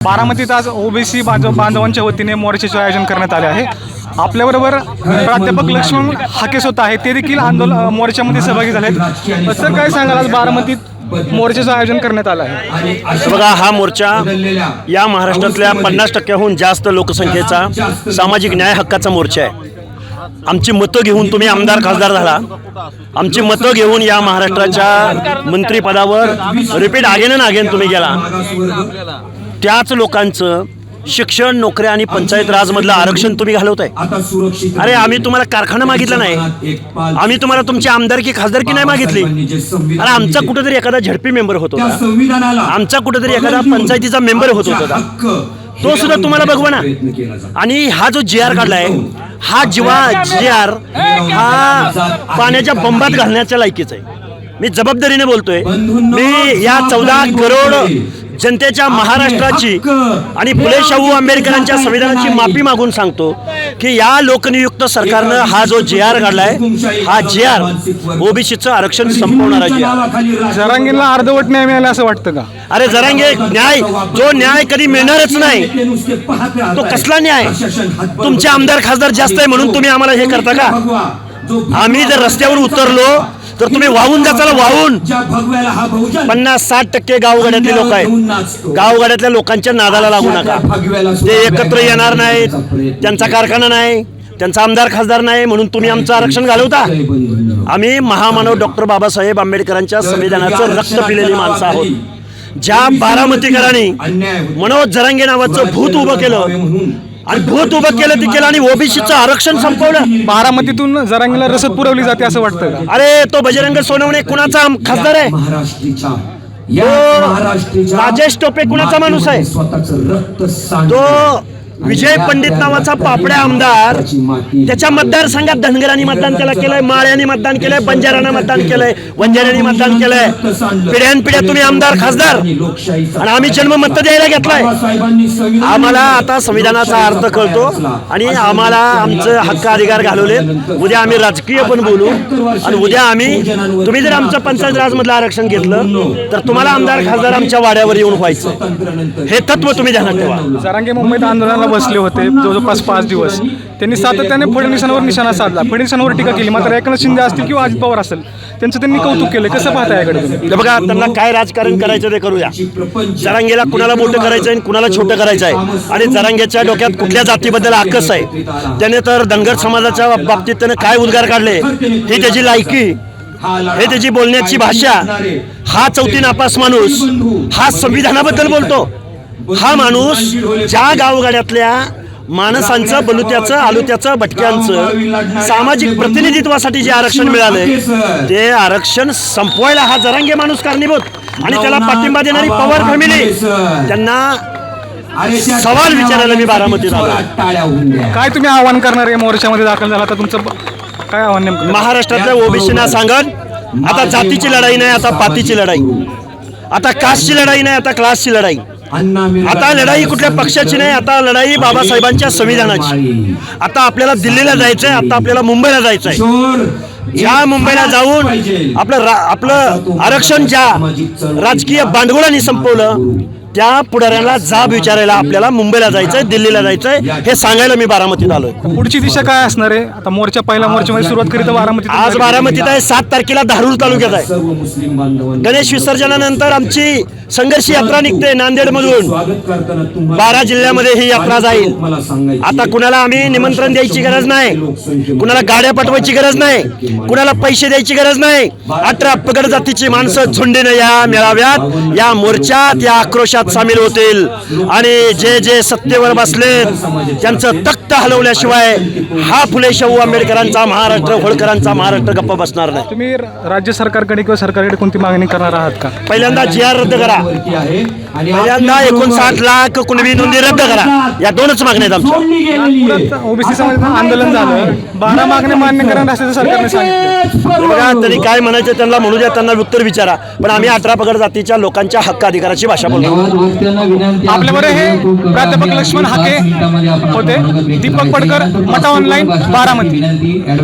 बारामतीत आज ओबीसी बांधवांच्या वतीने मोर्चाचे आयोजन करण्यात आले आहे। आपल्याबरोबर प्राध्यापक लक्ष्मण हाके स्वतः आहे, ते देखील मोर्चामध्ये सहभागी झाले आहेत। सर, काय सांगाल, आज बारामतीत मोर्चाचं आयोजन करण्यात आलं आहे? बघा, हा मोर्चा या महाराष्ट्रातल्या 50% जास्त लोकसंख्येचा सामाजिक न्याय हक्काचा मोर्चा आहे। आमची मतं घेऊन तुम्ही आमदार खासदार झाला, आमची मतं घेऊन या महाराष्ट्राच्या मंत्रिपदावर रिपीट अगेन तुम्ही गेला। त्याच लोकांचं शिक्षण, नोकऱ्या आणि पंचायत राजमधलं आरक्षण तुम्ही घालवताय। अरे, आम्ही तुम्हाला कारखाना मागितला नाही, आम्ही तुम्हाला तुमची आमदारकी खासदारकी नाही मागितली। अरे, आमचा कुठेतरी एखादा झडपी मेंबर होतो का? आमचा कुठेतरी एखादा पंचायतीचा मेंबर होत होता का? तो सुद्धा तुम्हाला बघवा ना। आणि हा जो GR काढलाय, हा GR हा पाण्याच्या बंबात घालण्याच्या लायकीचा आहे। मी जबाबदारीने बोलतोय। मी या 14 करोड जनतेच्या महाराष्ट्राची आणि फुले शाहू आंबेडकरांच्या संविधानाची माफी मागून सांगतो की या लोकनियुक्त सरकारनं हा जो GR काढलाय, हा GR ओबीसीचं आरक्षण संपवणारा GR। जरांगेला अर्धवट न्याय मिळाला असं वाटतं का? अरे, जरांगे, जो न्याय कधी मिळणारच नाही, तो कसला न्याय? तुमचे आमदार खासदार जास्त आहे म्हणून तुम्ही आम्हाला हे करता का? आम्ही जर रस्त्यावर उतरलो तर तुम्ही वाहून जाचाल, वाहून। 50-60% गावगाड्यातले लोक आहेत। गावगाड्यातल्या लोकांच्या नादाला लागू नका। ते एकत्र येणार नाहीत, त्यांचा कारखाना नाही, त्यांचा आमदार खासदार नाही म्हणून तुम्ही आमचं आरक्षण घालवता। आम्ही महामानव डॉक्टर बाबासाहेब आंबेडकरांच्या संविधानाचं रक्त पिलेली माणसं आहोत। ज्या बारामतीकरांनी मनोज जरांगे नावाचं भूत उभं केलं आणि भूत उभं केलं ते केलं आणि ओबीसीचं आरक्षण संपवलं। बारामतीतून जरांगेला रसद पुरवली जाते असं वाटतं का? अरे, तो बजरंग सोनवणे कुणाचा खासदार आहे? राजेश टोपे कुणाचा माणूस आहे? तो विजय पंडित नावाचा पापड्या आमदार, त्याच्या मतदारसंघात धनगरांनी मतदान केलंय, माळ्यांनी मतदान केलंय, बंजारांना मतदान केलंय, वंजाऱ्यांनी मतदान केलंय। पिढ्यानपिढ्या तुम्ही आमदार खासदार आणि आम्ही जन्ममत द्यायला घेतलाय। आम्हाला आता संविधानाचा अर्थ कळतो आणि आम्हाला आमचं हक्क अधिकार घालवले। उद्या आम्ही राजकीय पण बोलू आणि उद्या आम्ही, तुम्ही जर आमचं पंचायत राजमधलं आरक्षण घेतलं तर तुम्हाला आमदार खासदार आमच्या वाड्यावर येऊन व्हायचं। हे तत्व तुम्ही ध्यानात ठेवा। जरांगे मुंबईत आंदोलनाला बसले होते जवळपास 5 दिवस। त्यांनी सातत्याने फडणवीसांवर निशाणा साधला, फडणवीसांवर टीका केली। मात्र एकनाथ शिंदे असतील किंवा अजित पवार असेल, त्यांचं त्यांनी कौतुक केलं। कसं पाहताय याकडे? बघा, त्यांना काय राजकारण करायचं ते करूया। जरांगेला कुणाला मोठं करायचं आणि कुणाला छोटं करायचं आहे, आणि जरांगेच्या डोक्यात कुठल्या जातीबद्दल आकस आहे। त्याने तर धनगर समाजाच्या बाबतीत त्याने काय उद्गार काढले, ही त्याची लायकी, हे त्याची बोलण्याची भाषा। हा चौथी नापास माणूस, हा संविधानाबद्दल बोलतो। हा माणूस ज्या गावगाड्यातल्या माणसांचं, बलुत्याचं, आलुत्याचं, भटक्यांचं सामाजिक प्रतिनिधित्वासाठी जे आरक्षण मिळालंय, ते आरक्षण संपवायला हा जरांगे माणूस कारणीभूत, आणि त्याला पाठिंबा देणारी पवार फॅमिली, त्यांना सवाल विचारायला मी बारामतीत आलो। काय तुम्ही आव्हान करणार आहे? मोर्चामध्ये दाखल झाला तर तुमचं काय आव्हान नेमकं? महाराष्ट्रातल्या ओबीसीना सांगन, आता जातीची लढाई नाही, आता पातीची लढाई, आता कास्टची लढाई नाही, आता क्लासची लढाई। आता लढाई कुठल्या पक्षाची नाही, आता लढाई बाबासाहेबांच्या संविधानाची। आता आपल्याला दिल्लीला जायचंय, आता आपल्याला मुंबईला जायचंय। ज्या मुंबईला जाऊन आपलं आरक्षण ज्या राजकीय भांडगुळांनी संपवलं, त्या पुढाऱ्यांना जाब विचारायला आपल्याला मुंबईला जायचंय, दिल्लीला जायचंय, हे सांगायला मी बारामतीत आलोय। पुढची दिशा काय असणार आहे? आता मोर्चा, पहिला मोर्चामध्ये सुरुवात करीत बारामतीत। आज बारामतीत आहे, 7 तारखेला धारूर तालुक्यात आहे। गणेश विसर्जनानंतर आमची संघर्ष यात्रा निघते नांदेड मधून। 12 जिल्ह्यामध्ये ही यात्रा जाईल। आता कुणाला आम्ही निमंत्रण द्यायची गरज नाही, कुणाला गाड्या पाठवायची गरज नाही, कुणाला पैसे द्यायची गरज नाही। 18 पगड जातीची माणसं झुंडीने या मेळाव्यात, या मोर्चात, या आक्रोशात सामील होतील, आणि जे जे सत्तेवर बसले त्यांचं तख्त हलवल्याशिवाय हा फुले शाहू आंबेडकरांचा महाराष्ट्र, होळकरांचा महाराष्ट्र गप्प बसणार नाही। तुम्ही राज्य सरकारकडे किंवा सरकारकडे कोणती मागणी करणार आहात का? पहिल्यांदा GR रद्द करा, पहिल्यांदा 59 लाख कुणबी नोंदी रद्द करा, या 2च मागण्या आहेत आमच्या। ओबीसी समाजाचं आंदोलन झालं, 12 मागण्या मान्य करणार असल्याचं सरकारने सांगितलं। बघा, तरी काय म्हणायचं त्यांना म्हणू द्या, त्यांना उत्तर विचारा, पण आम्ही 18 पगड जातीच्या लोकांच्या हक्क अधिकाराची भाषा बोलतो। आपल्याबरोबर हे प्राध्यापक लक्ष्मण हाके होते। दीपक पडकर, मटा ऑनलाईन, बारामती।